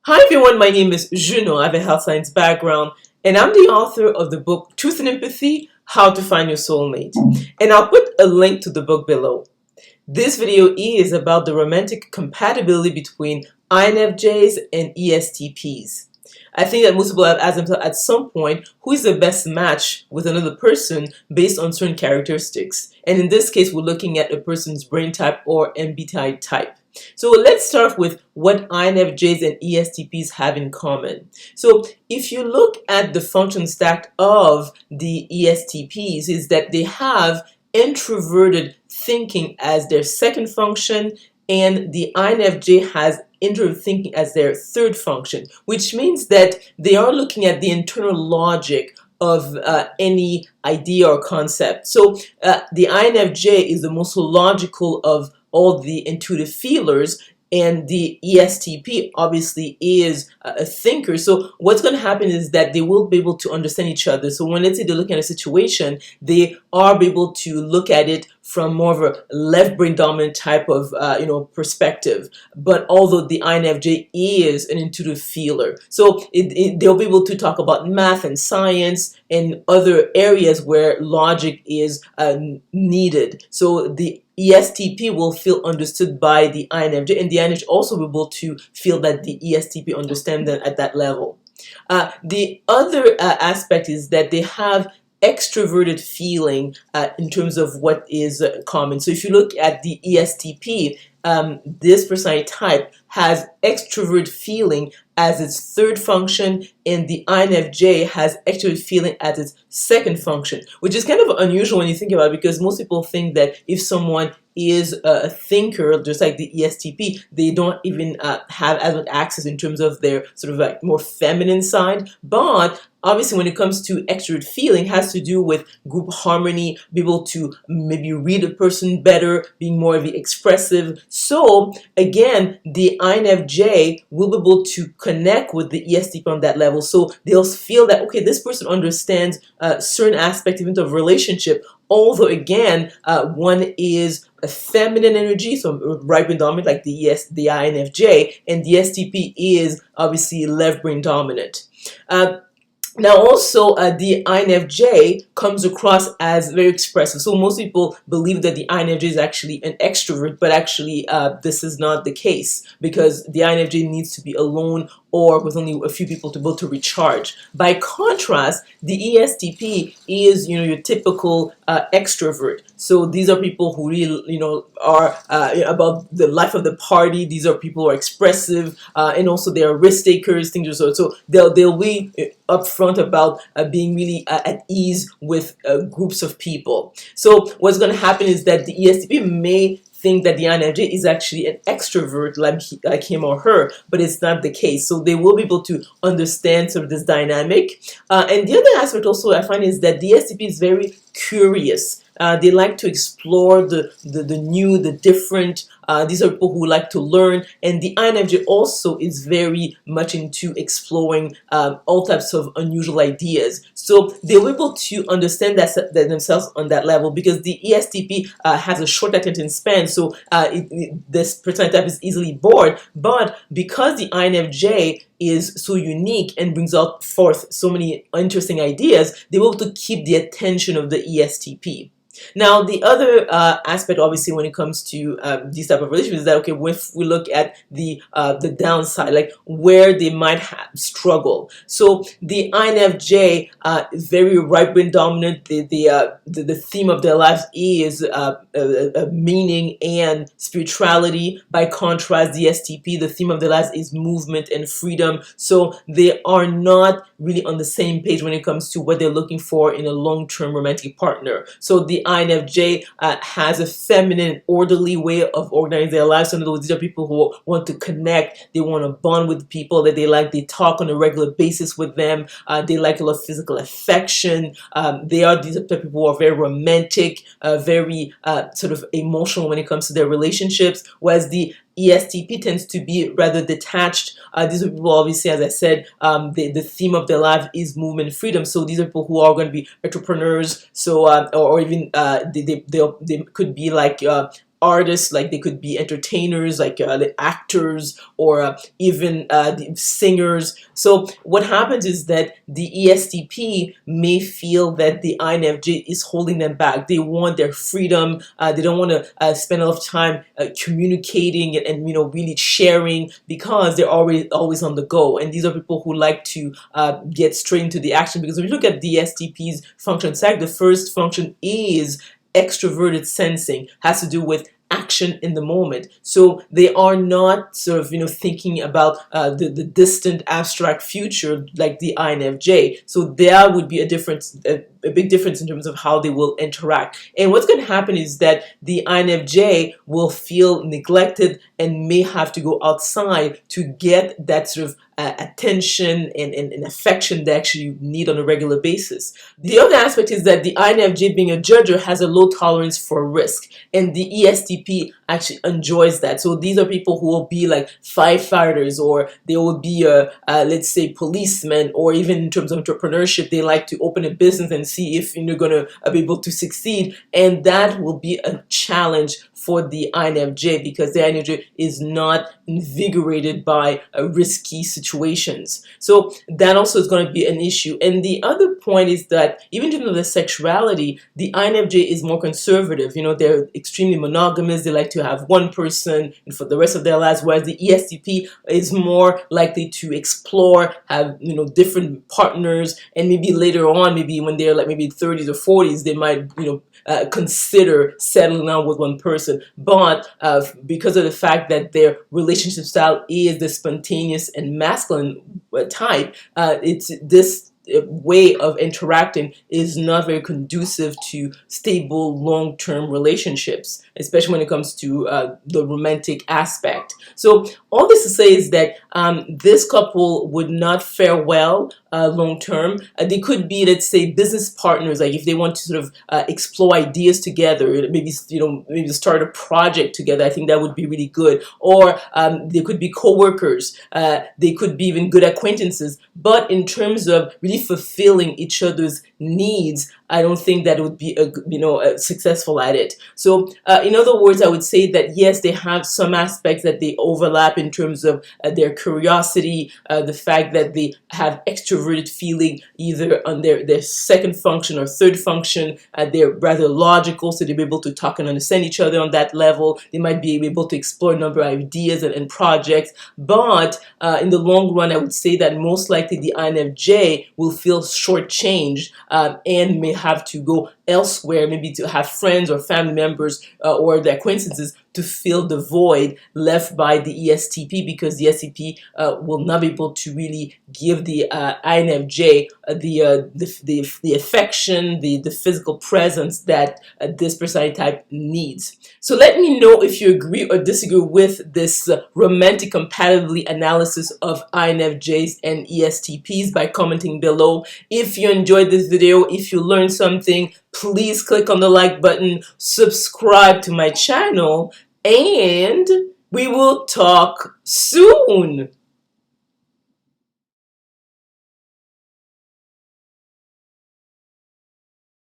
Hi everyone, my name is Junon. I have a health science background and I'm the author of the book Truth and Empathy, How to Find Your Soulmate. And I'll put a link to the book below. This video is about the romantic compatibility between INFJs and ESTPs. I think that most people have asked themselves at some point, who is the best match with another person based on certain characteristics? And in this case, we're looking at a person's brain type or MBTI type. So let's start with what INFJs and ESTPs have in common. So if you look at the function stack of the ESTPs, is that they have introverted thinking as their second function, and the INFJ has introverted thinking as their third function, which means that they are looking at the internal logic of any idea or concept. So the INFJ is the most logical of all the intuitive feelers, and the ESTP obviously is a thinker. So what's going to happen is that they will be able to understand each other. So when, let's say, they're looking at a situation, they are able to look at it from more of a left brain dominant type of perspective. But although the INFJ is an intuitive feeler, so they'll be able to talk about math and science and other areas where logic is needed. So the ESTP will feel understood by the INFJ, and the INFJ also will be able to feel that the ESTP understands them at that level. The other aspect is that they have extroverted feeling in terms of what is common. So if you look at the ESTP, this personality type has extrovert feeling as its third function, and the INFJ has extrovert feeling as its second function, which is kind of unusual when you think about it, because most people think that if someone is a thinker, just like the ESTP, they don't even have as much access in terms of their sort of like more feminine side. But obviously, when it comes to extrovert feeling, it has to do with group harmony, be able to maybe read a person better, being more of the expressive. So again, the INFJ will be able to connect with the ESTP on that level. So they'll feel that, okay, this person understands certain aspects even of relationship. Although again, one is a feminine energy, so right brain dominant like the INFJ, and the STP is obviously left brain dominant. Now also, the INFJ comes across as very expressive. So most people believe that the INFJ is actually an extrovert, but actually this is not the case, because the INFJ needs to be alone or with only a few people to be able to recharge. By contrast, the ESTP is, your typical extrovert. So these are people who really, are about the life of the party. These are people who are expressive, and also they are risk takers, things of sort. So they'll be upfront about being really at ease with groups of people. So what's going to happen is that the ESTP may think that the INFJ is actually an extrovert like him or her, but it's not the case. So they will be able to understand sort of this dynamic. And the other aspect also I find is that the ESTP is very curious. They like to explore the new, the different. These are people who like to learn, and the INFJ also is very much into exploring all types of unusual ideas. So they're able to understand that themselves on that level, because the ESTP has a short attention span, so this personality type is easily bored. But because the INFJ is so unique and brings out forth so many interesting ideas, they're able to keep the attention of the ESTP. Now, the other aspect, obviously, when it comes to these type of relationships, is that, okay, if we look at the downside, like where they might struggle. So the INFJ is very right brain dominant. The theme of their lives is meaning and spirituality. By contrast, the STP, the theme of their lives is movement and freedom. So they are not really on the same page when it comes to what they're looking for in a long-term romantic partner. So the INFJ has a feminine, orderly way of organizing their lives. So in other words, these are people who want to connect. They want to bond with people that they like. They talk on a regular basis with them. They like a lot of physical affection. They are these people who are very romantic, very sort of emotional when it comes to their relationships, whereas the ESTP tends to be rather detached. These are people, obviously, as I said, the theme of their life is movement and freedom. So these are people who are going to be entrepreneurs. So or even they could be like artists, like they could be entertainers, like actors, or even the singers. So what happens is that the ESTP may feel that the INFJ is holding them back. They want their freedom. They don't want to spend a lot of time communicating and really sharing, because they're always on the go. And these are people who like to get straight into the action, because when you look at the ESTP's function stack, the first function is extroverted sensing, has to do with action in the moment. So they are not sort of thinking about the distant abstract future like the INFJ. So there would be a difference, a big difference in terms of how they will interact. And what's going to happen is that the INFJ will feel neglected and may have to go outside to get that sort of attention and affection they actually need on a regular basis. The other aspect is that the INFJ, being a judger, has a low tolerance for risk, and the ESTP actually enjoys that. So these are people who will be like firefighters, or they will be let's say policemen, or even in terms of entrepreneurship, they like to open a business and see if you're going to be able to succeed, and that will be a challenge for the INFJ, because the INFJ is not invigorated by risky situations. So that also is going to be an issue. And the other point is that even in terms of the sexuality, the INFJ is more conservative. They're extremely monogamous. They like to have one person for the rest of their lives, whereas the ESTP is more likely to explore, have different partners, and maybe later on, maybe when they're like maybe 30s or 40s, they might consider settling down with one person. But because of the fact that their relationship style is the spontaneous and masculine type, it's this way of interacting is not very conducive to stable long-term relationships, especially when it comes to the romantic aspect. So all this to say is that this couple would not fare well long-term. They could be, let's say, business partners, like if they want to sort of explore ideas together, maybe maybe start a project together. I think that would be really good. Or they could be co-workers. They could be even good acquaintances. But in terms of really fulfilling each other's needs, I don't think that it would be successful at it. So in other words, I would say that yes, they have some aspects that they overlap in terms of their curiosity, the fact that they have extroverted feeling either on their second function or third function. They're rather logical, so they'll be able to talk and understand each other on that level. They might be able to explore a number of ideas and projects. But in the long run, I would say that most likely the INFJ will feel shortchanged and may have to go elsewhere, maybe to have friends or family members or their acquaintances to fill the void left by the ESTP, because the ESTP will not be able to really give the INFJ the affection, the physical presence that this personality type needs. So let me know if you agree or disagree with this romantic compatibility analysis of INFJs and ESTPs by commenting below. If you enjoyed this video, if you learned something, please click on the like button, subscribe to my channel, and we will talk soon.